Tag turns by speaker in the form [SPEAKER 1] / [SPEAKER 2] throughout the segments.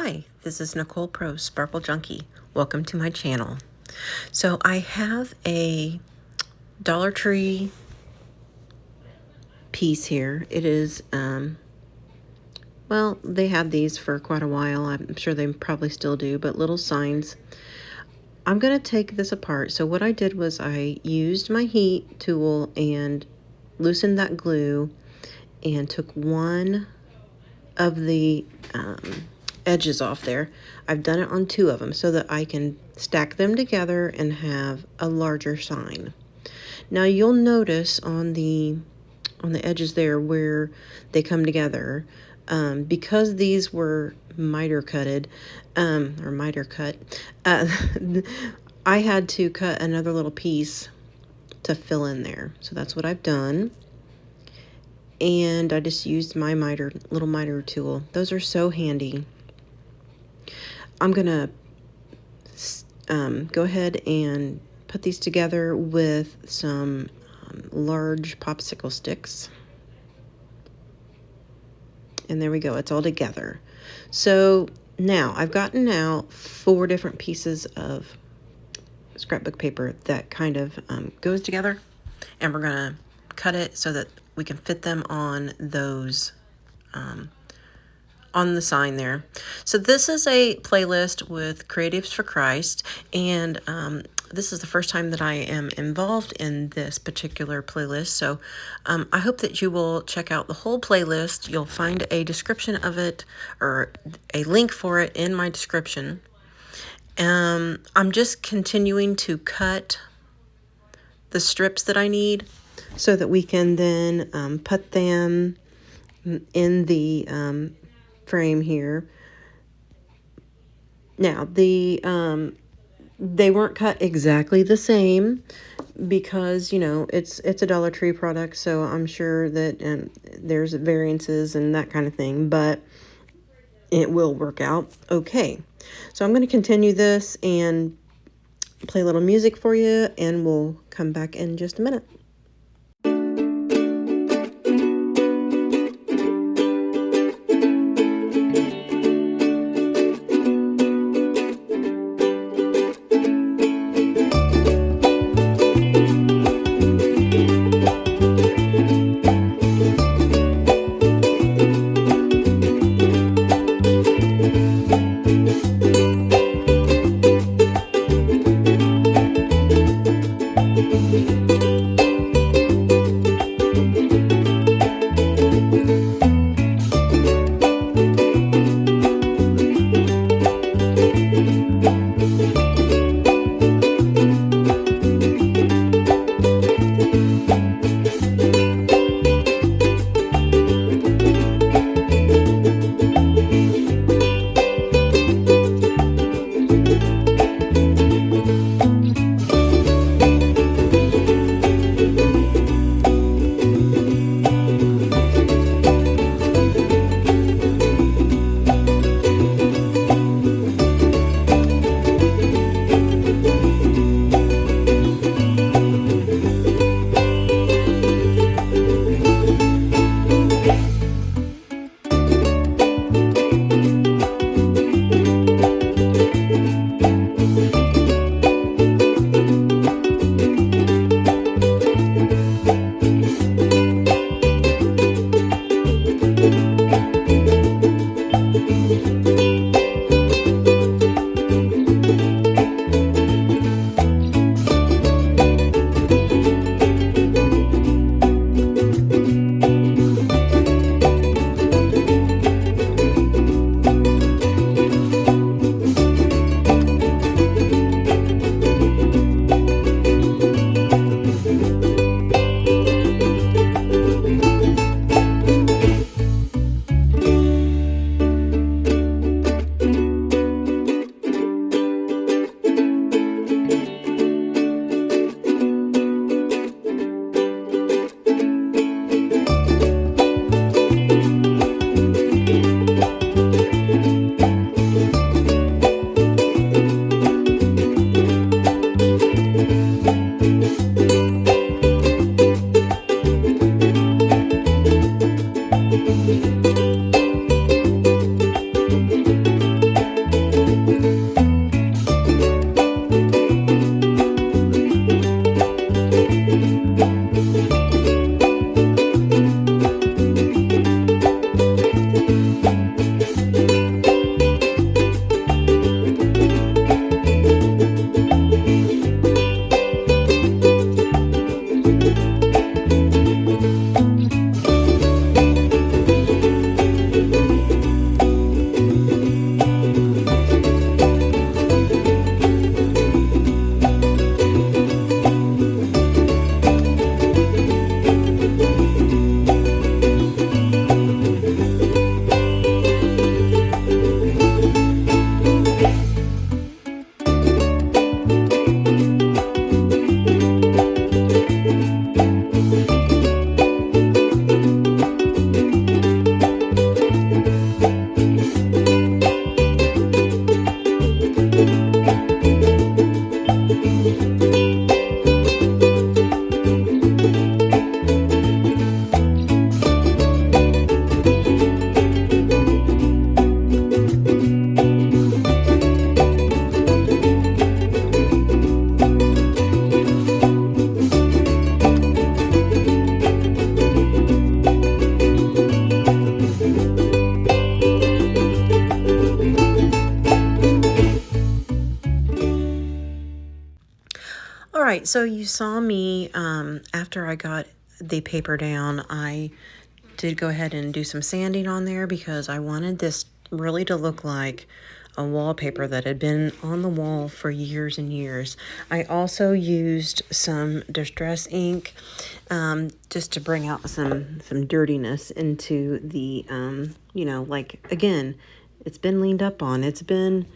[SPEAKER 1] Hi, this is Nicole Pro, Sparkle Junkie. Welcome to my channel. So I have a Dollar Tree piece here. It is, well, they had these for quite a while. I'm sure they probably still do, but little signs. I'm going to take this apart. So what I did was I used my heat tool and loosened that glue and took one of the edges off there. I've done it on two of them so that I can stack them together and have a larger sign. Now you'll notice on the edges there where they come together, because these were miter cut, I had to cut another little piece to fill in there. So that's what I've done. And I just used my little miter tool. Those are so handy. I'm gonna go ahead and put these together with some large popsicle sticks. And there we go, it's all together. So now I've gotten out 4 different pieces of scrapbook paper that kind of goes together, and we're gonna cut it so that we can fit them on those on the sign there. So this is a playlist with Creatives for Christ, and this is the first time that I am involved in this particular playlist. So I hope that you will check out the whole playlist. You'll find a description of it, or a link for it, in my description. I'm just continuing to cut the strips that I need so that we can then put them in the frame here. Now they weren't cut exactly the same because, you know, it's a Dollar Tree product, so I'm sure that there's variances and that kind of thing, but it will work out okay. So I'm going to continue this and play a little music for you, and we'll come back in just a minute. right, so you saw me, after I got the paper down, I did go ahead and do some sanding on there because I wanted this really to look like a wallpaper that had been on the wall for years and years. I also used some distress ink, just to bring out some dirtiness into the, like, again, it's been leaned up on. It's been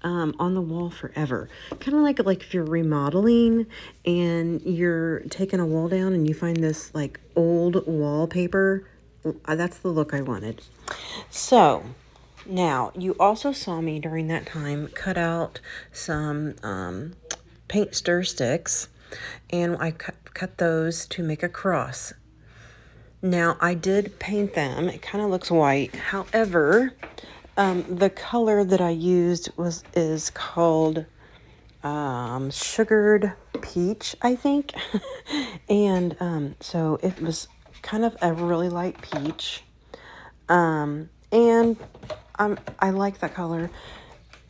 [SPEAKER 1] on the wall forever. Kind of like if you're remodeling and you're taking a wall down and you find this like old wallpaper. That's the look I wanted. So now you also saw me during that time cut out some paint stir sticks, and I cut those to make a cross. Now I did paint them. It kind of looks white. However, the color that I used is called sugared peach, I think. And so it was kind of a really light peach. And I like that color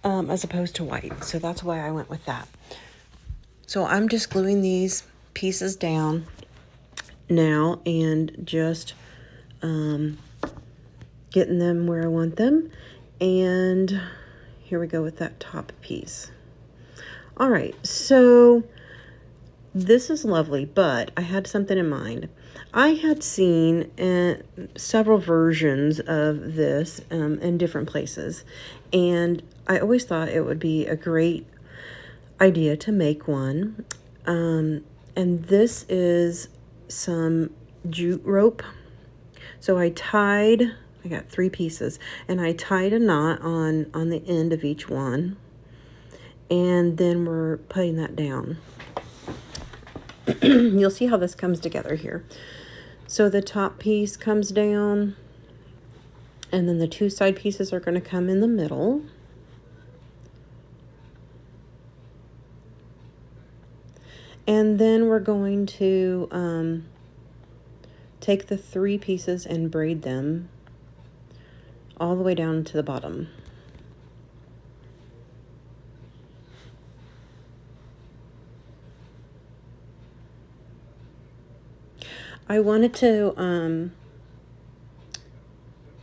[SPEAKER 1] as opposed to white. So that's why I went with that. So I'm just gluing these pieces down now and just getting them where I want them. And here we go with that top piece. All right, so this is lovely, but I had something in mind. I had seen several versions of this in different places, and I always thought it would be a great idea to make one. And this is some jute rope. So I got 3 pieces, and I tied a knot on the end of each one, and then we're putting that down. You'll see how this comes together here. So the top piece comes down, and then the 2 side pieces are going to come in the middle. And then we're going to take the 3 pieces and braid them all the way down to the bottom. I wanted to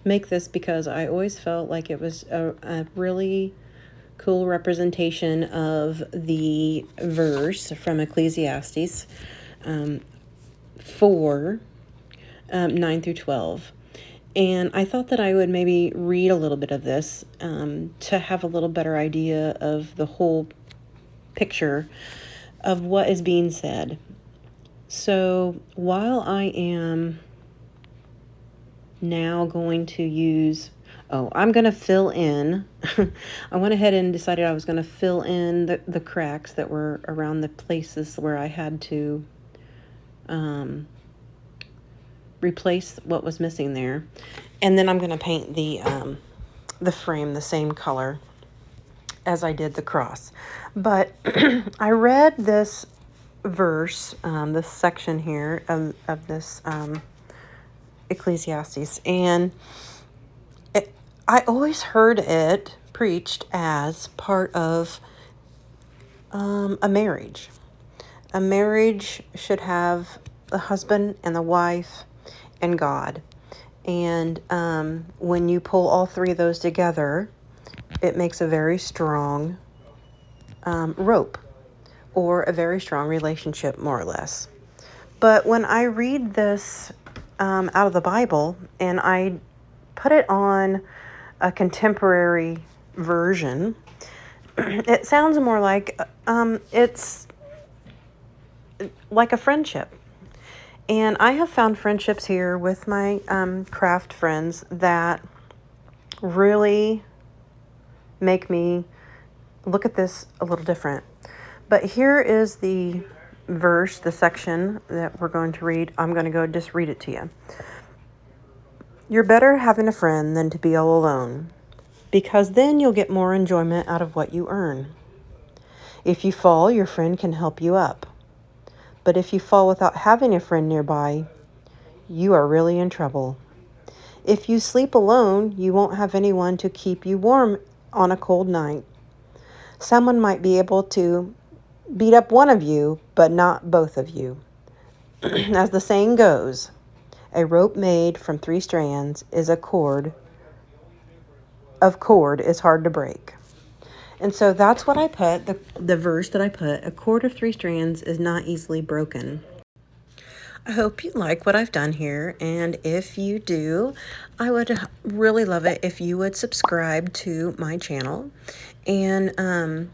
[SPEAKER 1] make this because I always felt like it was a really cool representation of the verse from Ecclesiastes 4, 9 through 12. And I thought that I would maybe read a little bit of this to have a little better idea of the whole picture of what is being said. So while I am now going to use, I'm going to fill in, I went ahead and decided I was going to fill in the cracks that were around the places where I had to replace what was missing there. And then I'm going to paint the frame the same color as I did the cross. But I read this verse, this section here of this Ecclesiastes, and I always heard it preached as part of a marriage. A marriage should have the husband and the wife and God. And when you pull all 3 of those together, it makes a very strong rope, or a very strong relationship, more or less. But when I read this out of the Bible and I put it on a contemporary version, it sounds more like it's like a friendship. And I have found friendships here with my craft friends that really make me look at this a little different. But here is the verse, the section that we're going to read. I'm going to go just read it to you. You're better having a friend than to be all alone, because then you'll get more enjoyment out of what you earn. If you fall, your friend can help you up. But if you fall without having a friend nearby, you are really in trouble. If you sleep alone, you won't have anyone to keep you warm on a cold night. Someone might be able to beat up one of you, but not both of you. As the saying goes, a rope made from 3 strands is a cord of cord is hard to break. And so that's what I put, the verse that I put, a cord of 3 strands is not easily broken. I hope you like what I've done here, and if you do, I would really love it if you would subscribe to my channel and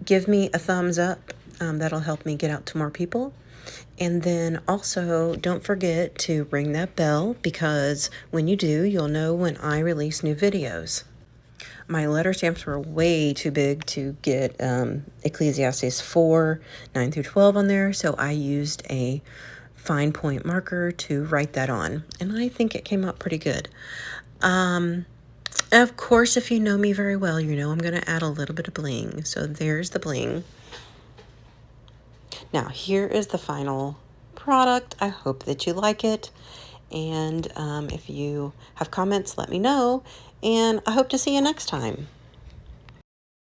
[SPEAKER 1] give me a thumbs up. That'll help me get out to more people. And then also, don't forget to ring that bell, because when you do, you'll know when I release new videos. My letter stamps were way too big to get Ecclesiastes 4, 9 through 12 on there, so I used a fine point marker to write that on, and I think it came out pretty good. Of course, if you know me very well, you know I'm going to add a little bit of bling. So there's the bling. Now, here is the final product. I hope that you like it. And if you have comments, let me know. And I hope to see you next time.